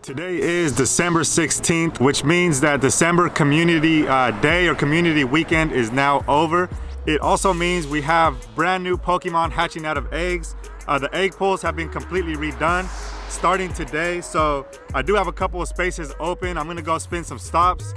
Today is December 16th, which means that December Community Day or Community Weekend is now over. It also means we have brand new Pokemon hatching out of eggs. The egg pools have been completely redone starting today, so I do have a couple of spaces open. I'm gonna go spin some stops,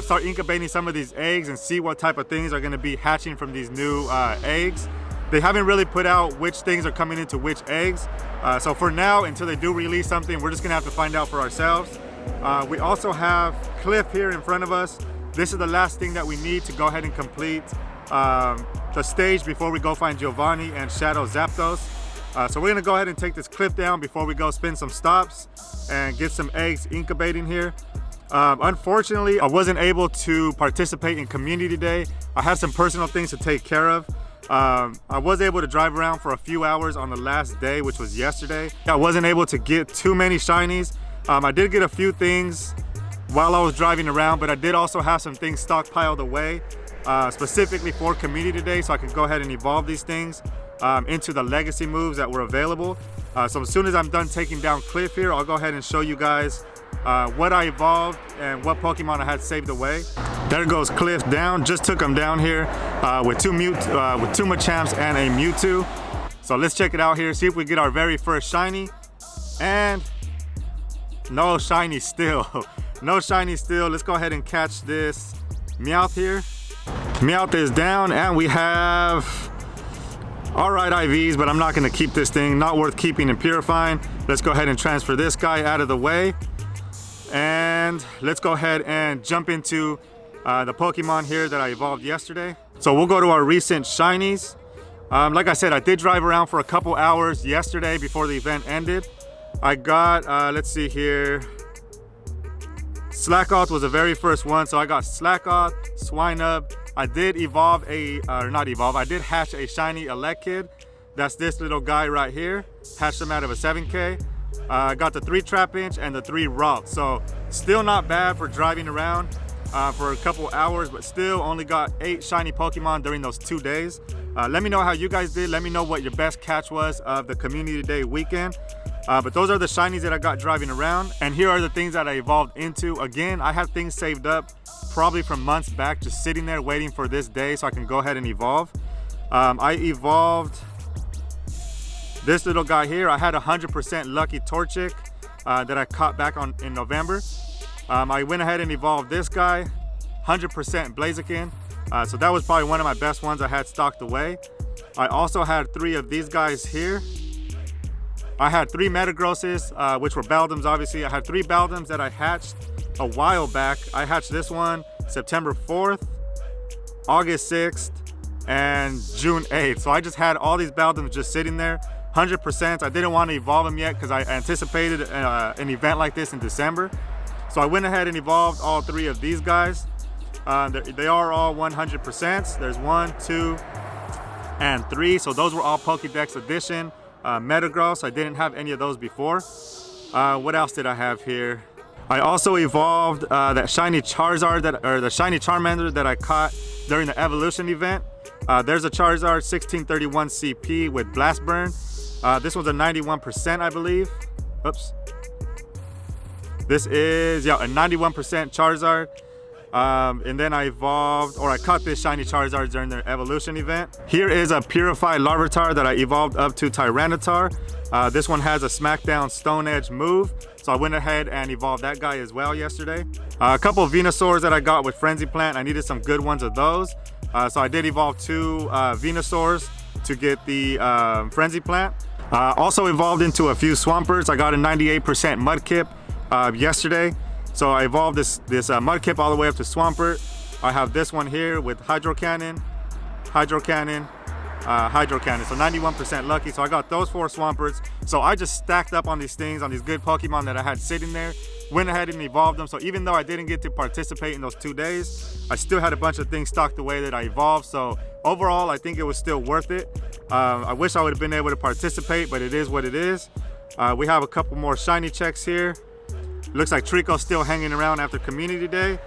start incubating some of these eggs and see what type of things are gonna be hatching from these new eggs. They haven't really put out which things are coming into which eggs. So for now, until they do release something, we're just gonna have to find out for ourselves. We also have Cliff here in front of us. This is the last thing that we need to go ahead and complete the stage before we go find Giovanni and Shadow Zapdos. So we're gonna go ahead and take this clip down before we go spin some stops and get some eggs incubating here. Unfortunately, I wasn't able to participate in Community Day. I had some personal things to take care of. I was able to drive around for a few hours on the last day, which was yesterday. I wasn't able to get too many shinies. I did get a few things while I was driving around, but I did also have some things stockpiled away, specifically for Community Day, so I could go ahead and evolve these things into the legacy moves that were available. So as soon as I'm done taking down Cliff here, I'll go ahead and show you guys what I evolved and what Pokemon I had saved away. There goes Cliff down. Just took him down here with two Machamps and a Mewtwo. So let's check it out here, see if we get our very first shiny. And no shiny still. No shiny still. Let's go ahead and catch this Meowth here. Meowth is down, and we have alright IVs, but I'm not going to keep this thing. Not worth keeping and purifying. Let's go ahead and transfer this guy out of the way. And let's go ahead and jump into the Pokemon here that I evolved yesterday. So we'll go to our recent shinies. Like I said, I did drive around for a couple hours yesterday before the event ended. I got, let's see here, Slackoth was the very first one. So I got Slackoth, Swinub. I did evolve I did hatch a shiny Elekid. That's this little guy right here. Hatched him out of a 7K. I got the 3 Trapinch and the 3 Ralts. So still not bad for driving around for a couple hours, but still only got 8 shiny Pokemon during those 2 days. Let me know how you guys did. Let me know what your best catch was of the Community Day weekend. But those are the shinies that I got driving around. And here are the things that I evolved into. Again, I have things saved up probably from months back, just sitting there waiting for this day so I can go ahead and evolve. I evolved this little guy here. I had 100% Lucky Torchic that I caught back in November. I went ahead and evolved this guy, 100% Blaziken. So that was probably one of my best ones I had stocked away. I also had 3 of these guys here. I had 3 Metagrosses, which were Baldums, obviously. I had 3 Baldums that I hatched a while back. I hatched this one September 4th, August 6th, and June 8th. So I just had all these Baldums just sitting there, 100%. I didn't want to evolve them yet because I anticipated an event like this in December. So I went ahead and evolved all 3 of these guys. They are all 100%. There's 1, 2, and 3. So those were all Pokédex edition. Metagross, I didn't have any of those before. What else did I have here? I also evolved that shiny Charizard, or the shiny Charmander that I caught during the evolution event. There's a Charizard 1631 CP with Blast Burn. This one's a 91%, I believe. Oops. This is, yeah, a 91% Charizard. And then I evolved, or I caught this shiny Charizard during their evolution event. Here is a purified Larvitar that I evolved up to Tyranitar. This one has a Smackdown Stone Edge move, so I went ahead and evolved that guy as well yesterday. A couple of Venusaurs that I got with Frenzy Plant. I needed some good ones of those, so I did evolve 2 Venusaurs to get the Frenzy Plant. Also evolved into a few Swamperts. I got a 98% Mudkip yesterday. So I evolved this Mudkip all the way up to Swampert. I have this one here with Hydro Cannon, Hydro Cannon, Hydro Cannon. So 91% lucky. So I got those 4 Swamperts. So I just stacked up on these things, on these good Pokemon that I had sitting there. Went ahead and evolved them. So even though I didn't get to participate in those 2 days, I still had a bunch of things stocked away that I evolved. So overall, I think it was still worth it. I wish I would have been able to participate, but it is what it is. We have a couple more shiny checks here. Looks like Trico's still hanging around after Community Day.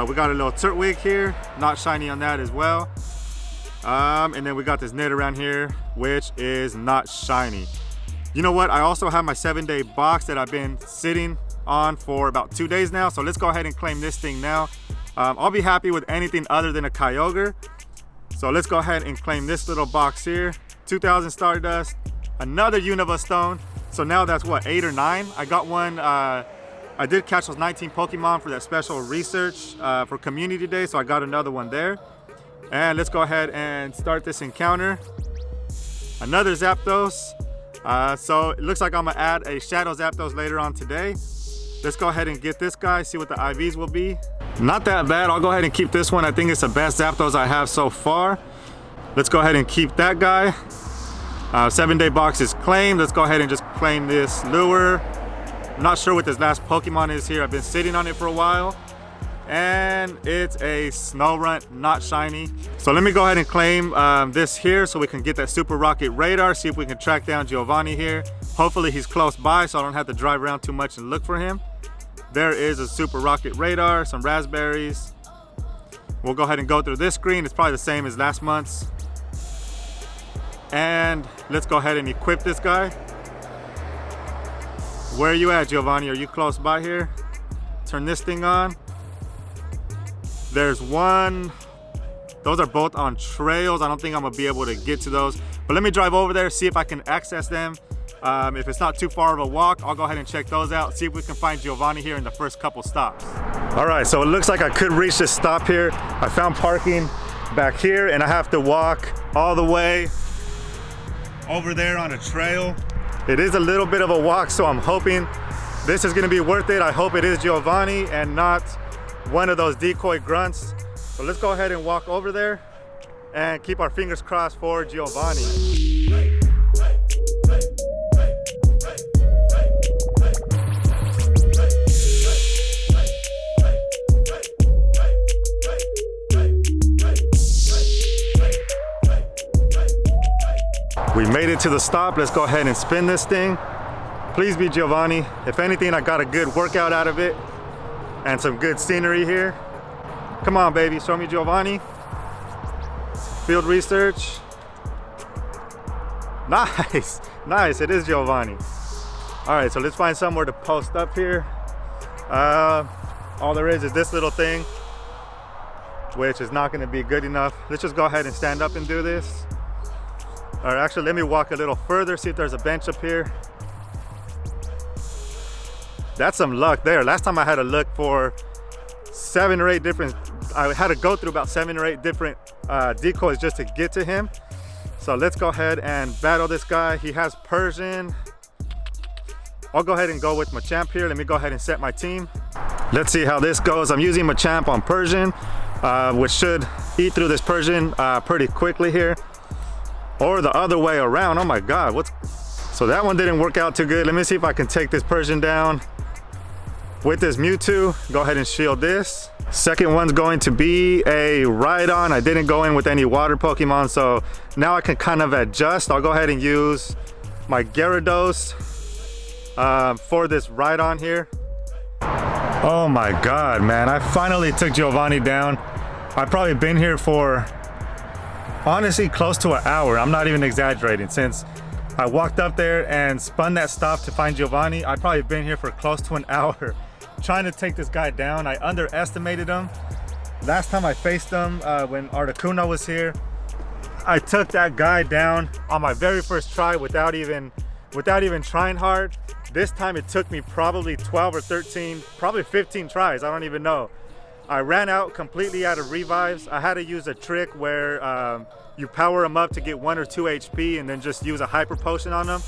We got a little Turtwig here, not shiny on that as well. And then we got this Nidoran here, which is not shiny. You know what? I also have my 7-day box that I've been sitting on for about 2 days now. So let's go ahead and claim this thing now. I'll be happy with anything other than a Kyogre. So let's go ahead and claim this little box here. 2,000 Stardust, another Unova Stone. So now that's what, 8 or 9? I got one, I did catch those 19 Pokemon for that special research for Community Day. So I got another one there. And let's go ahead and start this encounter. Another Zapdos. So it looks like I'm gonna add a Shadow Zapdos later on today. Let's go ahead and get this guy, see what the IVs will be. Not that bad. I'll go ahead and keep this one. I think it's the best Zapdos I have so far. Let's go ahead and keep that guy. 7-day box is claimed. Let's go ahead and just claim this lure. I'm not sure what this last Pokemon is here. I've been sitting on it for a while. And it's a Snorunt, not shiny. So let me go ahead and claim this here so we can get that Super Rocket Radar, see if we can track down Giovanni here. Hopefully he's close by so I don't have to drive around too much and look for him. There is a Super Rocket Radar, some raspberries. We'll go ahead and go through this screen. It's probably the same as last month's. And let's go ahead and equip this guy. Where are you at, Giovanni? Are you close by here? Turn this thing on. There's one. Those are both on trails. I don't think I'm gonna be able to get to those. But let me drive over there, see if I can access them. If it's not too far of a walk, I'll go ahead and check those out, see if we can find Giovanni here in the first couple stops. All right, so it looks like I could reach this stop here. I found parking back here and I have to walk all the way over there on a trail. It is a little bit of a walk, so I'm hoping this is gonna be worth it. I hope it is Giovanni and not one of those decoy grunts. So let's go ahead and walk over there and keep our fingers crossed for Giovanni. We made it to the stop. Let's go ahead and spin this thing. Please be Giovanni. If anything, I got a good workout out of it and some good scenery here. Come on, baby, show me Giovanni. Field research. Nice, nice, it is Giovanni. All right, so let's find somewhere to post up here. All there is this little thing, which is not gonna be good enough. Let's just go ahead and stand up and do this. All right, actually, let me walk a little further, see if there's a bench up here. That's some luck there. Last time I had to look for 7 or 8 different, I had to go through about 7 or 8 different decoys just to get to him. So let's go ahead and battle this guy. He has Persian. I'll go ahead and go with Machamp here. Let me go ahead and set my team. Let's see how this goes. I'm using Machamp on Persian, which should eat through this Persian pretty quickly here. Or the other way around. Oh my God, so that one didn't work out too good. Let me see if I can take this Persian down with this Mewtwo. Go ahead and shield this. Second one's going to be a Rhydon. I didn't go in with any water Pokemon, so now I can kind of adjust. I'll go ahead and use my Gyarados for this Rhydon here. Oh my God, man, I finally took Giovanni down. I've probably been here for, honestly, close to an hour. I'm not even exaggerating. Since I walked up there and spun that stop to find Giovanni, I've probably been here for close to an hour trying to take this guy down. I underestimated him. Last time I faced him when Articuno was here, I took that guy down on my very first try without even trying hard. This time it took me probably 12 or 13, probably 15 tries. I don't even know. I ran out completely out of revives. I had to use a trick where you power them up to get 1 or 2 HP and then just use a hyper potion on them.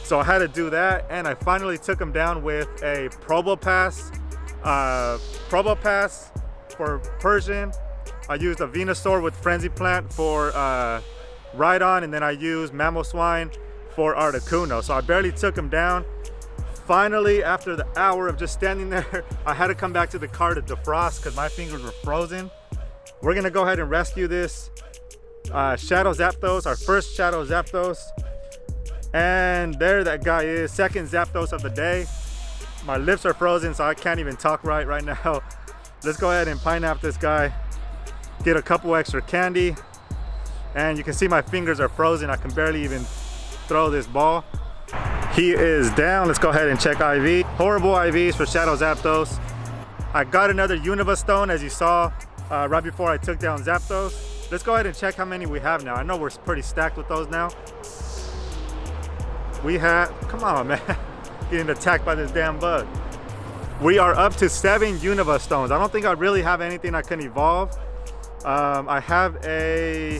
So I had to do that, and I finally took him down with a Probopass for Persian. I used a Venusaur with Frenzy Plant for Rhydon, and then I used Mamoswine for Articuno. So I barely took him down. Finally, after the hour of just standing there, I had to come back to the car to defrost because my fingers were frozen. We're gonna go ahead and rescue this Shadow Zapdos, our first Shadow Zapdos. And there that guy is, second Zapdos of the day. My lips are frozen, so I can't even talk right now. Let's go ahead and pineapple this guy, get a couple extra candy. And you can see my fingers are frozen. I can barely even throw this ball. He is down. Let's go ahead and check IV. Horrible IVs for Shadow Zapdos. I got another Unova Stone, as you saw right before I took down Zapdos. Let's go ahead and check how many we have now. I know we're pretty stacked with those now. We have, come on, man. Getting attacked by this damn bug. We are up to 7 Unova Stones. I don't think I really have anything I can evolve. I have a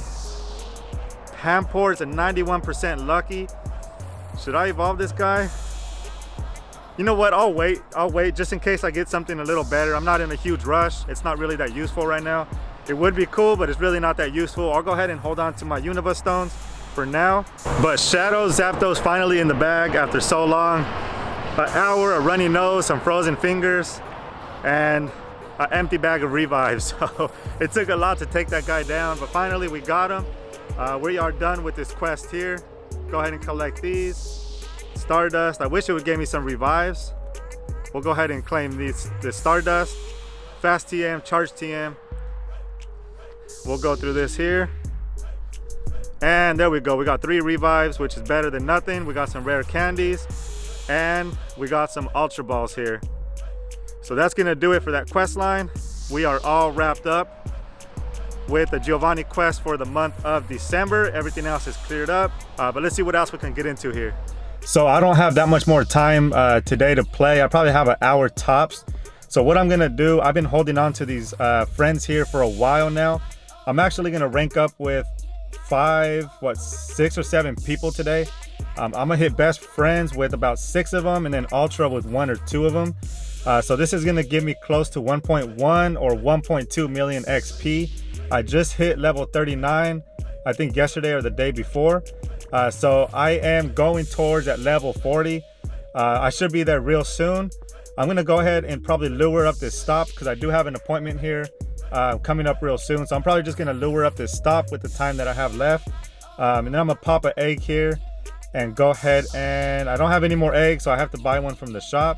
Pampor. It's a 91% lucky. Should I evolve this guy? You know what, I'll wait just in case I get something a little better. I'm not in a huge rush. It's not really that useful right now. It would be cool, but it's really not that useful. I'll go ahead and hold on to my Unova Stones for now. But Shadow Zapdos finally in the bag after so long. An hour, a runny nose, some frozen fingers, and an empty bag of revives. So it took a lot to take that guy down, but finally we got him. We are done with this quest here. Go ahead and collect these. Stardust. I wish it would give me some revives. We'll go ahead and claim this Stardust. Fast TM, Charge TM. We'll go through this here. And there we go. We got 3 revives, which is better than nothing. We got some rare candies. And we got some Ultra Balls here. So that's gonna do it for that quest line. We are all wrapped up with the Giovanni quest for the month of December. Everything else is cleared up, but let's see what else we can get into here. So I don't have that much more time today to play. I probably have an hour tops. So what I'm gonna do, I've been holding on to these friends here for a while now. I'm actually gonna rank up with 6 or 7 people today. I'm gonna hit best friends with about 6 of them, and then ultra with 1 or 2 of them. So this is gonna give me close to 1.1 or 1.2 million XP. I just hit level 39, I think yesterday or the day before. So I am going towards that level 40. I should be there real soon. I'm gonna go ahead and probably lure up this stop because I do have an appointment here coming up real soon. So I'm probably just gonna lure up this stop with the time that I have left. And then I'm gonna pop an egg here and go ahead, and I don't have any more eggs, so I have to buy one from the shop.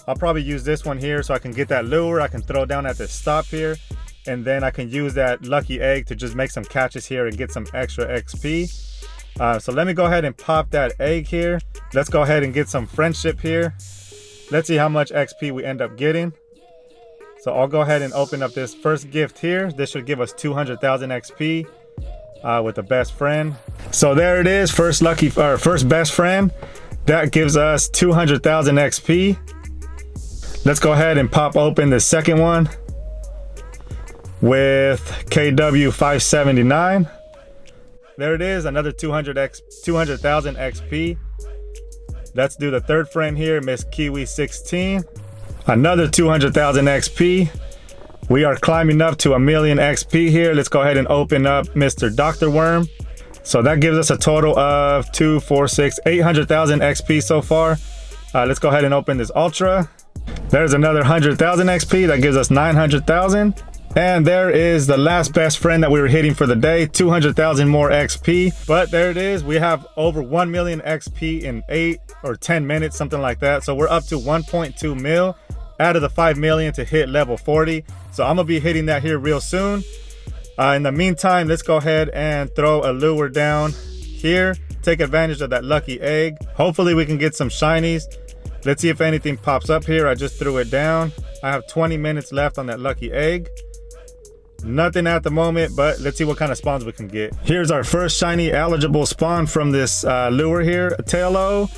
I'll probably use this one here so I can get that lure I can throw down at this stop here, and then I can use that lucky egg to just make some catches here and get some extra XP. So let me go ahead and pop that egg here. Let's go ahead and get some friendship here. Let's see how much XP we end up getting. So I'll go ahead and open up this first gift here. This should give us 200,000 XP. With the best friend. So there it is, first best friend. That gives us 200,000 XP. Let's go ahead and pop open the second one with KW 579. There it is, another 200,000 XP. Let's do the third friend here, Miss Kiwi 16. Another 200,000 XP. We are climbing up to 1 million XP here. Let's go ahead and open up Mr. Dr. Worm. So that gives us a total of 800,000 XP so far. Let's go ahead and open this Ultra. There's another 100,000 XP. That gives us 900,000. And there is the last best friend that we were hitting for the day, 200,000 more XP. But there it is. We have over 1 million XP in 8 or 10 minutes, something like that. So we're up to 1.2 mil. Out of the 5 million to hit level 40. So I'm gonna be hitting that here real soon. In the meantime, let's go ahead and throw a lure down here. Take advantage of that lucky egg. Hopefully we can get some shinies. Let's see if anything pops up here. I just threw it down. I have 20 minutes left on that lucky egg. Nothing at the moment, but let's see what kind of spawns we can get. Here's our first shiny eligible spawn from this lure here, a Tailo.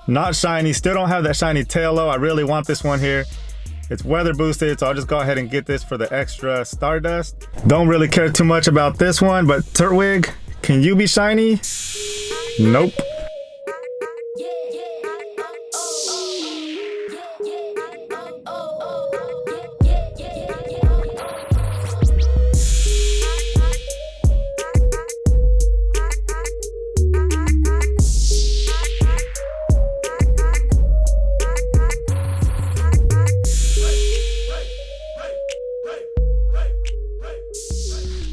Not shiny, still don't have that shiny Tailo. I really want this one here. It's weather boosted, so I'll just go ahead and get this for the extra Stardust. Don't really care too much about this one, but Turtwig, can you be shiny? Nope.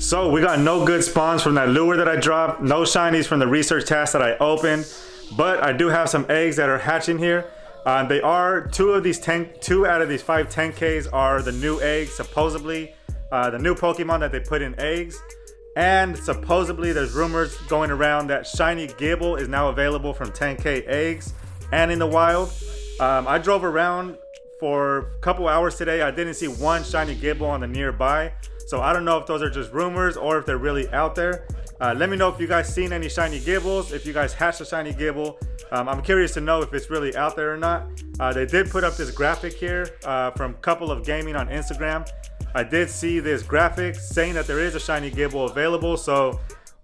So we got no good spawns from that lure that I dropped, no shinies from the research task that I opened, but I do have some eggs that are hatching here. They are two out of these 5 10Ks are the new eggs, supposedly the new Pokemon that they put in eggs. And supposedly there's rumors going around that shiny Gible is now available from 10K eggs and in the wild. I drove around for a couple hours today. I didn't see one shiny Gible on the nearby. So I don't know if those are just rumors or if they're really out there. Let me know if you guys seen any shiny Gibles, if you guys hatched a shiny Gible. I'm curious to know if it's really out there or not. They did put up this graphic here from Couple of Gaming on Instagram. I did see this graphic saying that there is a shiny Gible available, so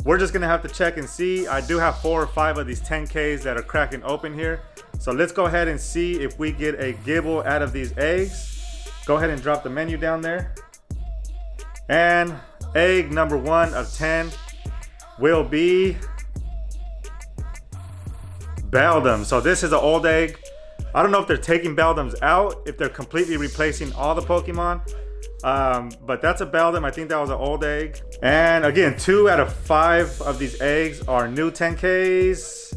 we're just gonna have to check and see. I do have 4 or 5 of these 10Ks that are cracking open here. So let's go ahead and see if we get a Gible out of these eggs. Go ahead and drop the menu down there. And egg number 1 of 10 will be Beldum. So this is an old egg. I don't know if they're taking Beldums out, if they're completely replacing all the Pokemon. But that's a Beldum. I think that was an old egg. And again, 2 out of 5 of these eggs are new 10Ks.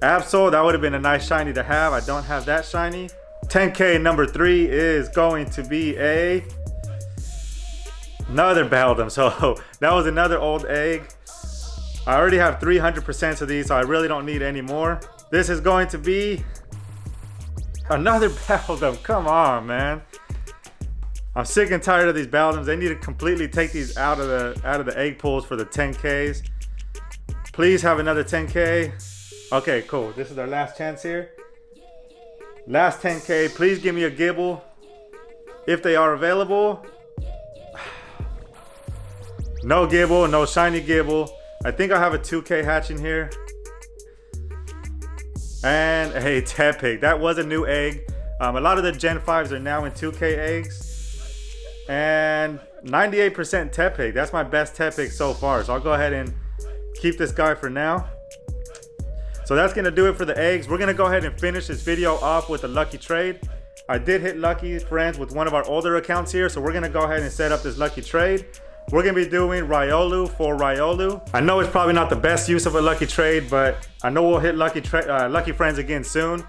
Absol, that would have been a nice shiny to have. I don't have that shiny. 10K number 3 is going to be another Beldum. So that was another old egg. I already have 300% of these, so I really don't need any more. This is going to be another Beldum. Come on, man. I'm sick and tired of these Beldums. They need to completely take these out of the egg pools for the 10Ks. Please have another 10K. Okay, cool. This is our last chance here. Last 10K. Please give me a Gible if they are available. No Gible, no shiny Gible. I think I have a 2K hatching here. And hey, Tepig. That was a new egg. A lot of the Gen 5s are now in 2K eggs. And 98% Tepig. That's my best Tepig so far. So I'll go ahead and keep this guy for now. So that's going to do it for the eggs. We're going to go ahead and finish this video off with a lucky trade. I did hit lucky friends with one of our older accounts here. So we're going to go ahead and set up this lucky trade. We're going to be doing Riolu for Riolu. I know it's probably not the best use of a lucky trade, but I know we'll hit lucky friends again soon.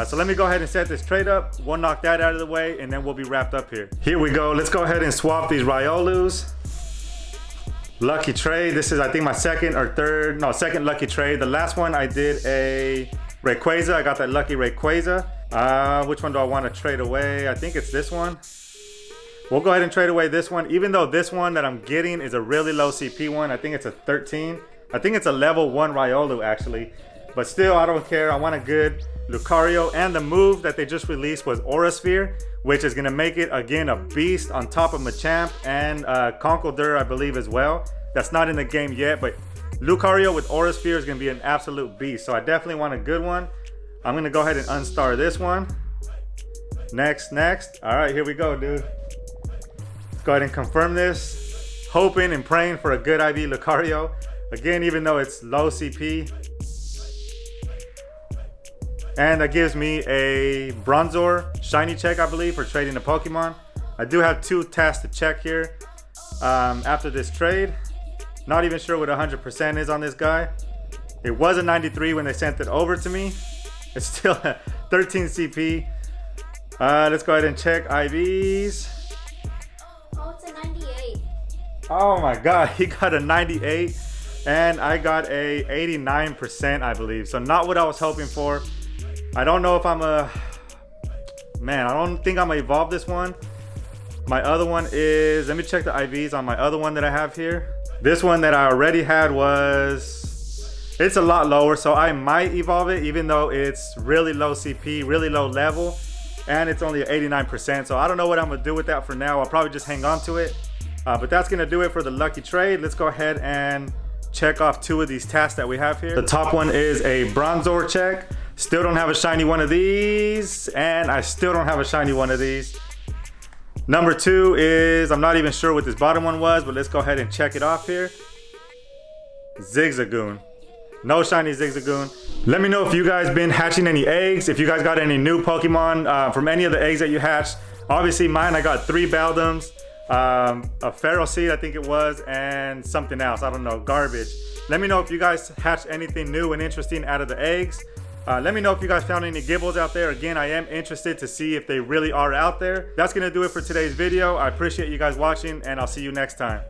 So let me go ahead and set this trade up. We'll knock that out of the way and then we'll be wrapped up here. Here we go. Let's go ahead and swap these Riolus. Lucky trade. This is, I think, my second lucky trade. The last one I did a Rayquaza. I got that lucky Rayquaza. Which one do I want to trade away? I think it's this one. We'll go ahead and trade away this one. Even though this one that I'm getting is a really low CP one. I think it's a 13. I think it's a level 1 Riolu actually. But still, I don't care. I want a good Lucario. And the move that they just released was Aura Sphere, which is going to make it, again, a beast on top of Machamp and Conkeldurr, I believe, as well. That's not in the game yet, but Lucario with Aura Sphere is going to be an absolute beast. So I definitely want a good one. I'm going to go ahead and unstar this one. Next. All right, here we go, dude. Let's go ahead and confirm this. Hoping and praying for a good IV Lucario. Again, even though it's low CP. And that gives me a Bronzor shiny check, I believe, for trading a Pokemon. I do have 2 tasks to check here after this trade. Not even sure what 100% is on this guy. It was a 93 when they sent it over to me. It's still 13 CP. Let's go ahead and check IVs. Oh, it's a 98. Oh my God, he got a 98 and I got a 89%, I believe. So not what I was hoping for. I don't know if I don't think I'm gonna evolve this one. My other one is, let me check the IVs on my other one that I have here. This one that I already had it's a lot lower, so I might evolve it even though it's really low CP, really low level, and it's only 89%. So I don't know what I'm gonna do with that for now. I'll probably just hang on to it. But that's gonna do it for the lucky trade. Let's go ahead and check off 2 of these tasks that we have here. The top one is a Bronzor check. Still don't have a shiny one of these, and I still don't have a shiny one of these. Number 2 is, I'm not even sure what this bottom one was, but let's go ahead and check it off here. Zigzagoon. No shiny Zigzagoon. Let me know if you guys been hatching any eggs, if you guys got any new Pokemon from any of the eggs that you hatched. Obviously mine, I got 3 Beldums, a Pharaoh Seed I think it was, and something else, I don't know, garbage. Let me know if you guys hatched anything new and interesting out of the eggs. Let me know if you guys found any Gibles out there. Again, I am interested to see if they really are out there. That's gonna do it for today's video. I appreciate you guys watching, and I'll see you next time.